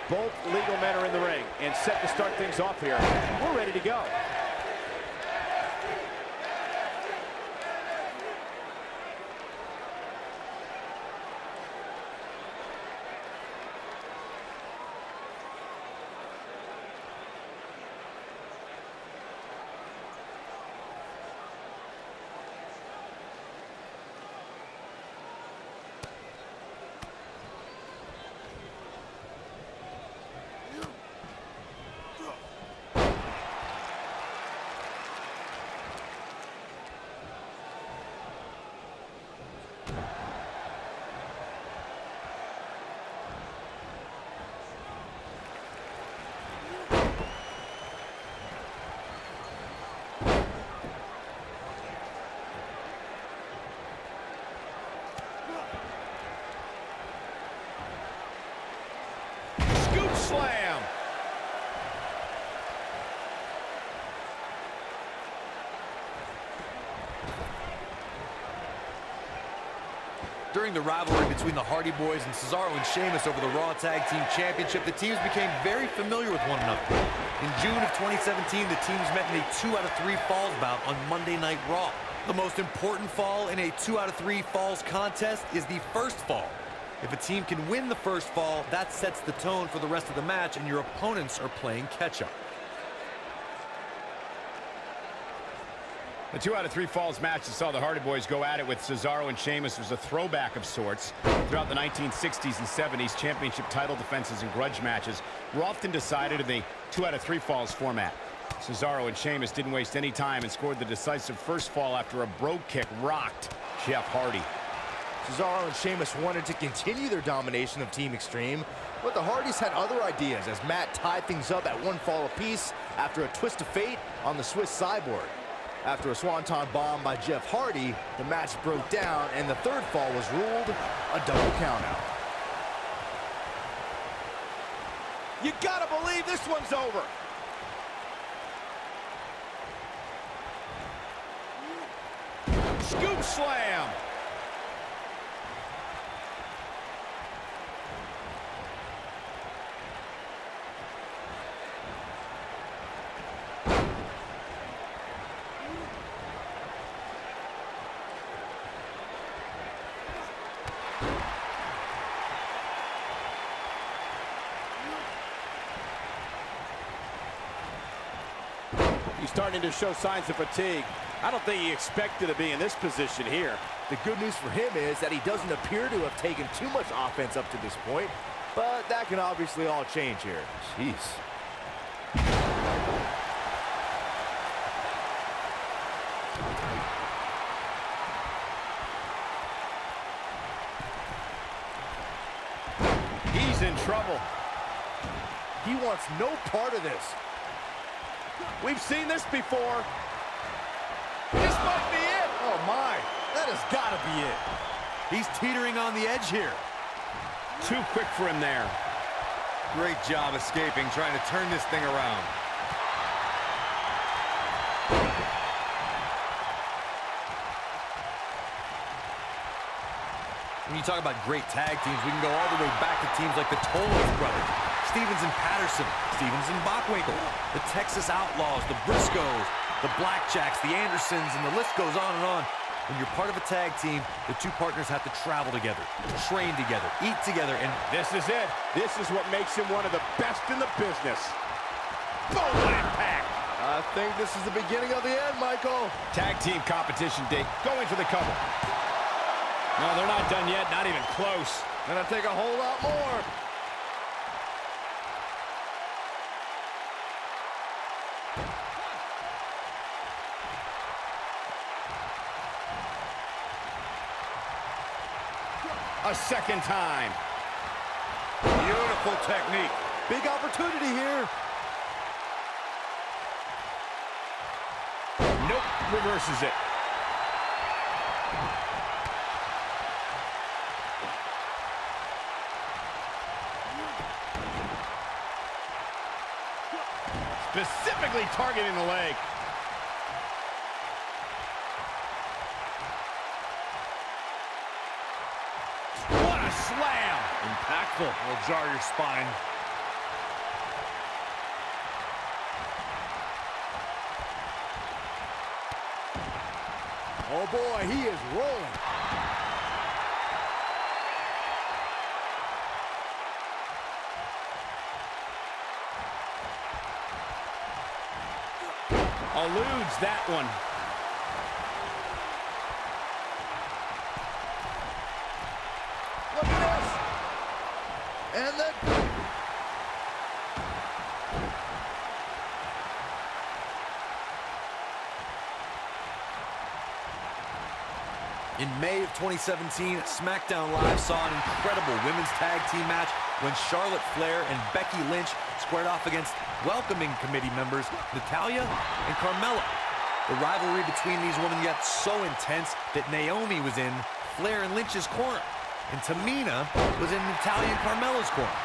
Both legal men are in the ring and set to start things off here. We're ready to go. Slam. During the rivalry between the Hardy Boys and Cesaro and Sheamus over the Raw Tag Team Championship, the teams became very familiar with one another. In June of 2017, the teams met in a 2 out of 3 falls bout on Monday Night Raw. The most important fall in a 2 out of 3 falls contest is the first fall. If a team can win the first fall, that sets the tone for the rest of the match, and your opponents are playing catch-up. The 2 out of 3 falls match that saw the Hardy Boys go at it with Cesaro and Sheamus was a throwback of sorts. Throughout the 1960s and 70s, championship title defenses and grudge matches were often decided in the 2 out of 3 falls format. Cesaro and Sheamus didn't waste any time and scored the decisive first fall after a brogue kick rocked Jeff Hardy. Cesaro and Sheamus wanted to continue their domination of Team Extreme, but the Hardys had other ideas as Matt tied things up at 1 fall apiece after a twist of fate on the Swiss Cyborg. After a swanton bomb by Jeff Hardy, the match broke down and the third fall was ruled a double countout. You gotta believe this one's over. Scoop slam. He's starting to show signs of fatigue. I don't think he expected to be in this position here. The good news for him is that he doesn't appear to have taken too much offense up to this point, but that can obviously all change here. Jeez. He's in trouble. He wants no part of this. We've seen this before. This might be it. Oh my, that has got to be it. He's teetering on the edge here. Too quick for him there. Great job escaping, trying to turn this thing around. When you talk about great tag teams, we can go all the way back to teams like the Tolos brothers, Stevens and Patterson, Stevens and Bockwinkel, the Texas Outlaws, the Briscoes, the Blackjacks, the Andersons, and the list goes on and on. When you're part of a tag team, the two partners have to travel together, train together, eat together, and This is it. This is what makes him one of the best in the business. Boom impact. I think this is the beginning of the end, Michael. Tag team competition, Dick. Going for the cover. No, they're not done yet. Not even close. Gonna take a whole lot more. A second time. Beautiful technique. Big opportunity here. Nope, reverses it. Specifically targeting the leg. What a slam! Impactful. Will jar your spine. Oh boy, he is rolling. Eludes that one. Look at this. And then... In May of 2017, SmackDown Live saw an incredible women's tag team match when Charlotte Flair and Becky Lynch squared off against welcoming committee members Natalya and Carmella. The rivalry between these women got so intense that Naomi was in Flair and Lynch's corner, and Tamina was in Natalya and Carmella's corner.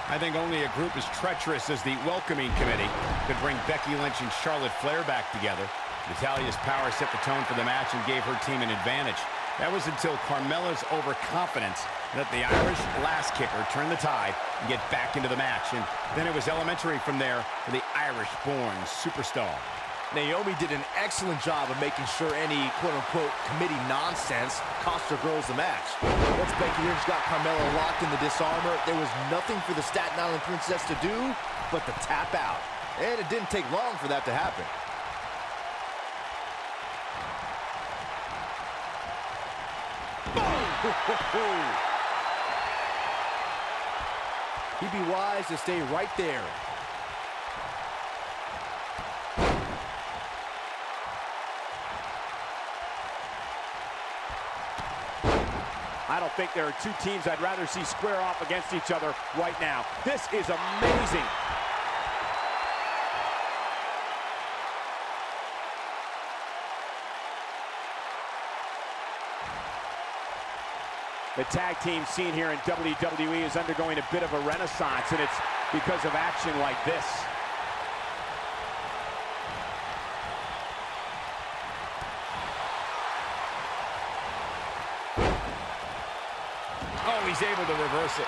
I think only a group as treacherous as the welcoming committee could bring Becky Lynch and Charlotte Flair back together. Natalya's power set the tone for the match and gave her team an advantage. That was until Carmella's overconfidence let the Irish lass kicker turn the tide and get back into the match. And then it was elementary from there for the Irish-born superstar. Naomi did an excellent job of making sure any quote-unquote committee nonsense cost her girls the match. Once Becky Lynch got Carmella locked in the disarmor, there was nothing for the Staten Island Princess to do but to tap out. And it didn't take long for that to happen. He'd be wise to stay right there. I don't think there are two teams I'd rather see square off against each other right now. This is amazing. The tag team scene here in WWE is undergoing a bit of a renaissance, and it's because of action like this. Oh, he's able to reverse it.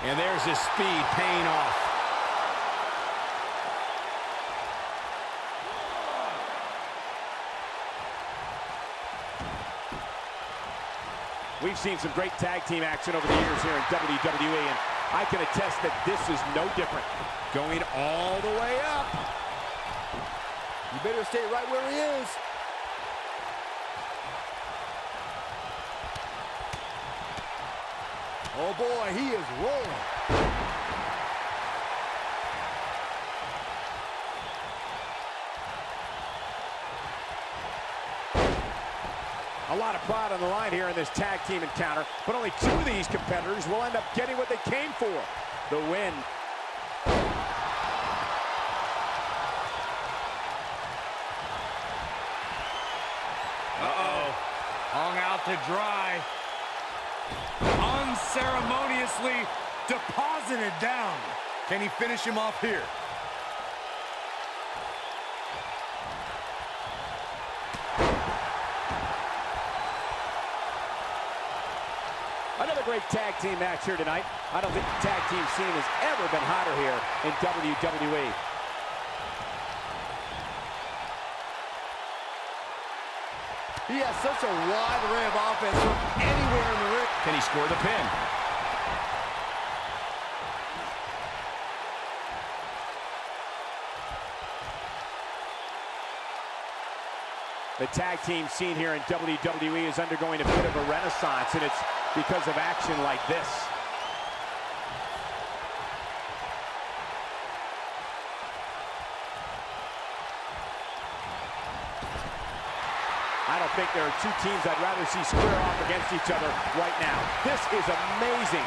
And there's his speed paying off. We've seen some great tag team action over the years here in WWE, and I can attest that this is no different. Going all the way up. You better stay right where he is. Oh boy, he is rolling. A lot of pride on the line here in this tag team encounter, but only two of these competitors will end up getting what they came for, the win. Uh-oh. Hung out to dry. Unceremoniously deposited down. Can he finish him off here? Another great tag team match here tonight. I don't think the tag team scene has ever been hotter here in WWE. He has such a wide array of offense from anywhere in the ring. Can he score the pin? The tag team scene here in WWE is undergoing a bit of a renaissance, and it's because of action like this. I don't think there are two teams I'd rather see square off against each other right now. This is amazing.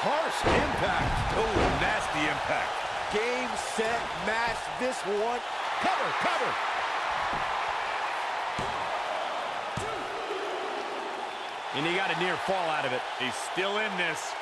Harsh impact. Oh, nasty impact. Game, set, match. This one. Cover, cover. And he got a near fall out of it. He's still in this.